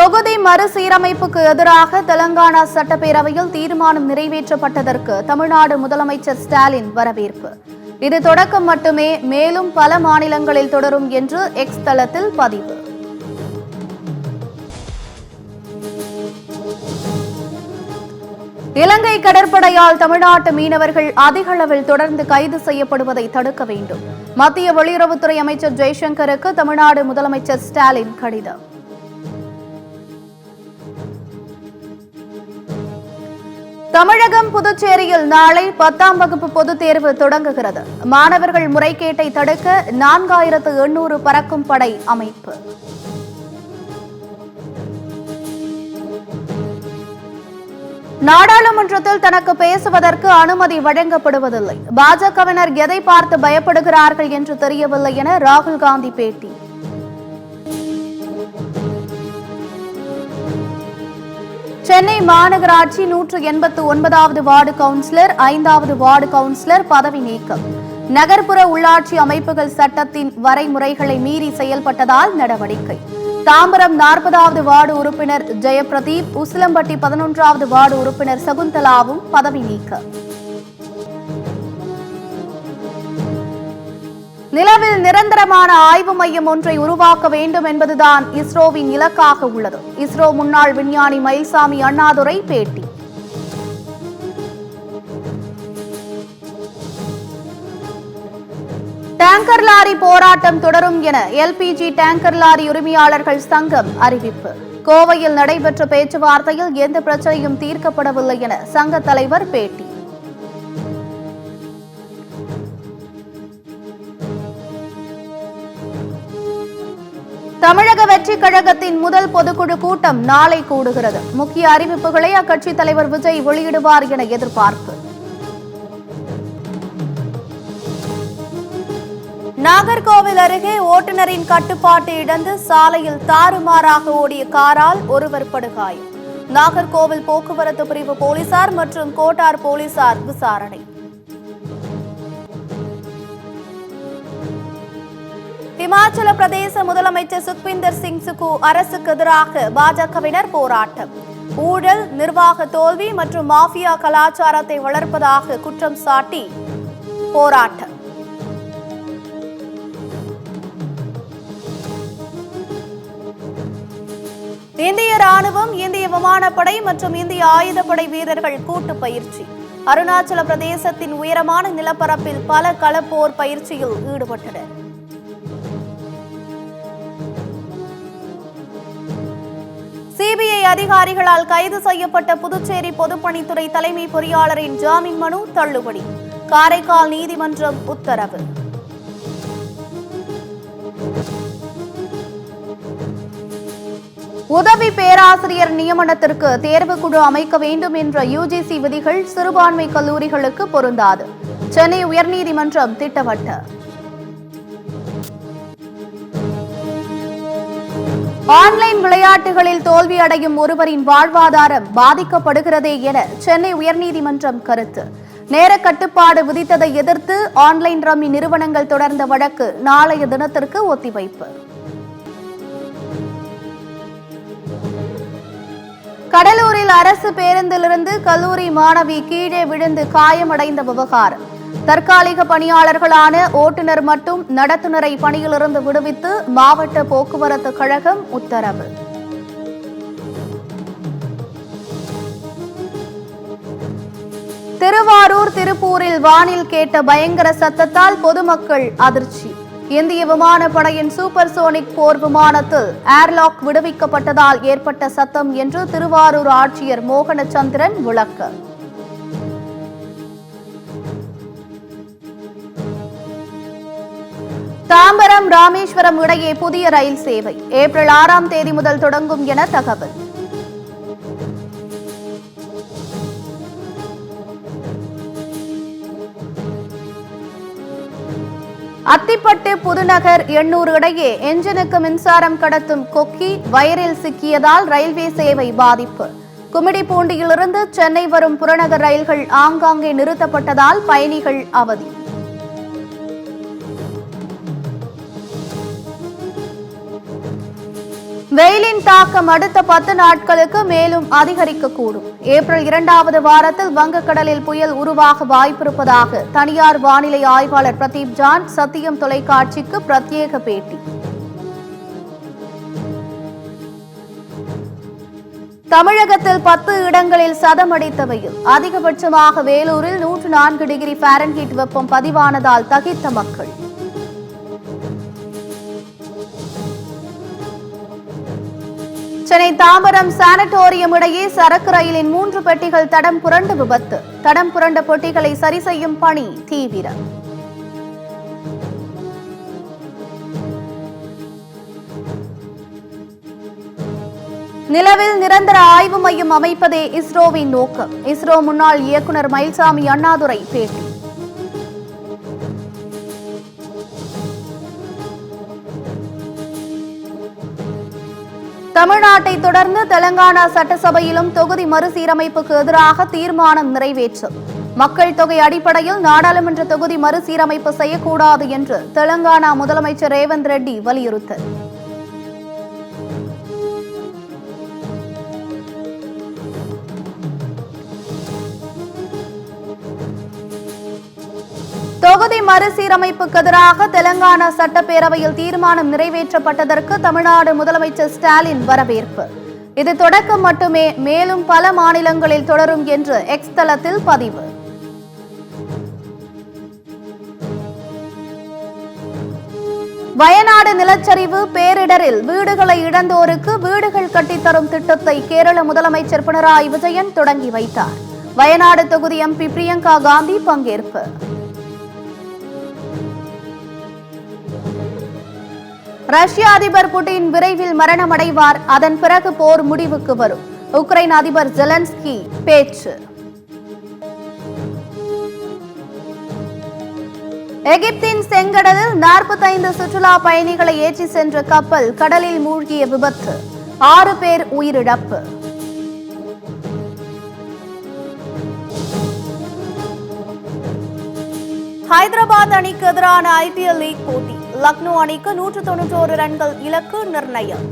தொகுதி மறுசீரமைப்புக்கு எதிராக தெலங்கானா சட்டப்பேரவையில் தீர்மானம் நிறைவேற்றப்பட்டதற்கு தமிழ்நாடு முதலமைச்சர் ஸ்டாலின் வரவேற்பு. இது தொடக்கம் மட்டுமே, மேலும் பல மாநிலங்களில் தொடரும் என்று எக்ஸ் தளத்தில் பதிவு. இலங்கை கடற்படையால் தமிழ்நாட்டு மீனவர்கள் அதிக அளவில் தொடர்ந்து கைது செய்யப்படுவதை தடுக்க வேண்டும். மத்திய வெளியுறவுத்துறை அமைச்சர் ஜெய்சங்கருக்கு தமிழ்நாடு முதலமைச்சர் ஸ்டாலின் கடிதம். தமிழகம் புதுச்சேரியில் நாளை 10ஆம் வகுப்பு பொதுத் தேர்வு தொடங்குகிறது. மாணவர்கள் முறைகேட்டை தடுக்க 4800 பறக்கும் படை அமைப்பு. நாடாளுமன்றத்தில் தனக்கு பேசுவதற்கு அனுமதி வழங்கப்படுவதில்லை. பாஜகவினர் எதை பார்த்து பயப்படுகிறார்கள் என்று தெரியவில்லை என ராகுல் காந்தி பேட்டி. சென்னை மாநகராட்சி 189வது வார்டு கவுன்சிலர், 5வது வார்டு கவுன்சிலர் பதவி நீக்கம். நகர்ப்புற உள்ளாட்சி அமைப்புகள் சட்டத்தின் வரைமுறைகளை மீறி செயல்பட்டதால் நடவடிக்கை. தாம்பரம் 40வது வார்டு உறுப்பினர் ஜெயபிரதீப், உசிலம்பட்டி 11வது வார்டு உறுப்பினர் சகுந்தலாவும் பதவி நீக்கம். நிலவில் நிரந்தரமான ஆய்வு மையம் ஒன்றை உருவாக்க வேண்டும் என்பதுதான் இஸ்ரோவின் இலக்காக உள்ளது. இஸ்ரோ முன்னாள் விஞ்ஞானி மயில்சாமி அண்ணாதுரை பேட்டி. டேங்கர் லாரி போராட்டம் தொடரும் என எல்பிஜி டேங்கர் லாரி உரிமையாளர்கள் சங்கம் அறிவிப்பு. கோவையில் நடைபெற்ற பேச்சுவார்த்தையில் எந்த பிரச்சனையும் தீர்க்கப்படவில்லை என சங்க தலைவர் பேட்டி. தமிழக வெற்றிக் கழகத்தின் முதல் பொதுக்குழு கூட்டம் நாளை கூடுகிறது. முக்கிய அறிவிப்புகளை அக்கட்சித் தலைவர் விஜய் வெளியிடுவார் என எதிர்பார்ப்பு. நாகர்கோவில் அருகே ஓட்டுநரின் கட்டுப்பாட்டை இழந்து சாலையில் தாறுமாறாக ஓடிய காரால் ஒருவர் படுகாயம். நாகர்கோவில் போக்குவரத்து பிரிவு போலீசார் மற்றும் கோட்டார் போலீசார் விசாரணை. இமாச்சல பிரதேச முதலமைச்சர் சுக்விந்தர் சிங் சுக்கு அரசுக்கு எதிராக பாஜகவினர் போராட்டம். ஊழல், நிர்வாக தோல்வி மற்றும் மாஃபியா கலாச்சாரத்தை வளர்ப்பதாக குற்றம் சாட்டி போராட்டம். இந்திய ராணுவம், இந்திய விமானப்படை மற்றும் இந்திய ஆயுதப்படை வீரர்கள் கூட்டு பயிற்சி. அருணாச்சல பிரதேசத்தின் உயரமான நிலப்பரப்பில் பல களப்போர் பயிற்சியில் ஈடுபட்டனர். சிபிஐ அதிகாரிகளால் கைது செய்யப்பட்ட புதுச்சேரி பொதுப்பணித்துறை தலைமை பொறியாளரின் ஜாமீன் மனு தள்ளுபடி. காரைக்கால் நீதிமன்றம் உத்தரவு. உதவி பேராசிரியர் நியமனத்திற்கு தேர்வுக்குழு அமைக்க வேண்டும் என்ற யுஜிசி விதிகள் சிறுபான்மை கல்லூரிகளுக்கு பொருந்தாது. சென்னை உயர்நீதிமன்றம் திட்டவட்டம். ஆன்லைன் விளையாட்டுகளில் தோல்வியடையும் ஒருவரின் வாழ்வாதாரம் பாதிக்கப்படுகிறதே என சென்னை உயர்நீதிமன்றம் கருத்து. நேர கட்டுப்பாடு விதித்ததை எதிர்த்து ஆன்லைன் ரம்மி நிறுவனங்கள் தொடர்ந்த வழக்கு நாளைய தினத்திற்கு ஒத்திவைப்பு. கடலூரில் அரசு பேருந்திலிருந்து கல்லூரி மாணவி கீழே விழுந்து காயமடைந்த விவகாரம். தற்காலிக பணியாளர்களான ஓட்டுநர் மட்டும் நடத்துனரை பணியிலிருந்து விடுவித்து மாவட்ட போக்குவரத்து கழகம் உத்தரவு. திருவாரூர், திருப்பூரில் வானில் கேட்ட பயங்கர சத்தத்தால் பொதுமக்கள் அதிர்ச்சி. இந்திய விமானப்படையின் சூப்பர்சோனிக் போர் விமானத்தில் ஏர்லாக் விடுவிக்கப்பட்டதால் ஏற்பட்ட சத்தம் என்று திருவாரூர் ஆட்சியர் மோகனச்சந்திரன் விளக்கம். தாம்பரம், ராமேஸ்வரம் இடையே புதிய ரயில் சேவை ஏப்ரல் 6ஆம் தேதி முதல் தொடங்கும் என தகவல். அத்திப்பட்டு, புதுநகர், எண்ணூர் இடையே என்ஜினுக்கு மின்சாரம் கடத்தும் கொக்கி வயரில் சிக்கியதால் ரயில்வே சேவை பாதிப்பு. கும்மிடிப்பூண்டியிலிருந்து சென்னை வரும் புறநகர் ரயில்கள் ஆங்காங்கே நிறுத்தப்பட்டதால் பயணிகள் அவதி. வெயிலின் தாக்கம் அடுத்த 10 நாட்களுக்கு மேலும் அதிகரிக்கக்கூடும். ஏப்ரல் 2வது வாரத்தில் வங்கக்கடலில் புயல் உருவாக வாய்ப்பிருப்பதாக தனியார் வானிலை ஆய்வாளர் பிரதீப் ஜான் சத்தியம் தொலைக்காட்சிக்கு பிரத்யேக பேட்டி. தமிழகத்தில் 10 இடங்களில் சதமடித்த வெயில். அதிகபட்சமாக வேலூரில் 104 டிகிரி ஃபாரன்ஹீட் வெப்பம் பதிவானதால் தகித்த மக்கள். சென்னை தாம்பரம் சானட்டோரியம் இடையே சரக்கு ரயிலின் 3 பெட்டிகள் தடம் புரண்டு விபத்து. தடம் புரண்ட பெட்டிகளை சரி செய்யும் பணி தீவிரம். நிலவில் நிரந்தர ஆய்வு மையம் அமைப்பதே இஸ்ரோவின் நோக்கம். இஸ்ரோ முன்னாள் இயக்குநர் மயில்சாமி அண்ணாதுரை பேட்டி. தமிழ்நாட்டை தொடர்ந்து தெலங்கானா சட்டசபையிலும் தொகுதி மறுசீரமைப்புக்கு எதிராக தீர்மானம் நிறைவேற்றும். மக்கள் தொகை அடிப்படையில் நாடாளுமன்ற தொகுதி மறுசீரமைப்பு செய்யக்கூடாது என்று தெலங்கானா முதலமைச்சர் ரேவந்த் ரெட்டி வலியுறுத்தல். தொகுதி மறுசீரமைப்புக்கு எதிராக தெலங்கானா சட்டப்பேரவையில் தீர்மானம் நிறைவேற்றப்பட்டதற்கு தமிழ்நாடு முதலமைச்சர் ஸ்டாலின் வரவேற்பு. இது தொடக்கம் மட்டுமே, மேலும் பல மாநிலங்களில் தொடரும் என்று எக்ஸ் தளத்தில் பதிவு. வயநாடு நிலச்சரிவு பேரிடரில் வீடுகளை இழந்தோருக்கு வீடுகள் கட்டித்தரும் திட்டத்தை கேரள முதலமைச்சர் பினராயி விஜயன் தொடங்கி வைத்தார். வயநாடு தொகுதி எம்பி பிரியங்கா காந்தி பங்கேற்பு. ரஷ்ய அதிபர் புட்டின் விரைவில் மரணமடைவார். அதன் பிறகு போர் முடிவுக்கு வரும். உக்ரைன் அதிபர் ஜெலன்ஸ்கி பேச்சு. எகிப்தின் செங்கடலில் 45 சுற்றுலா பயணிகளை ஏற்றி சென்ற கப்பல் கடலில் மூழ்கிய விபத்து. 6 பேர் உயிரிழப்பு. ஹைதராபாத் அணிக்கு எதிரான IPL லீக் போட்டி. லக்னோ அணிக்கு 191 ரன்கள் இலக்கு நிர்ணயம்.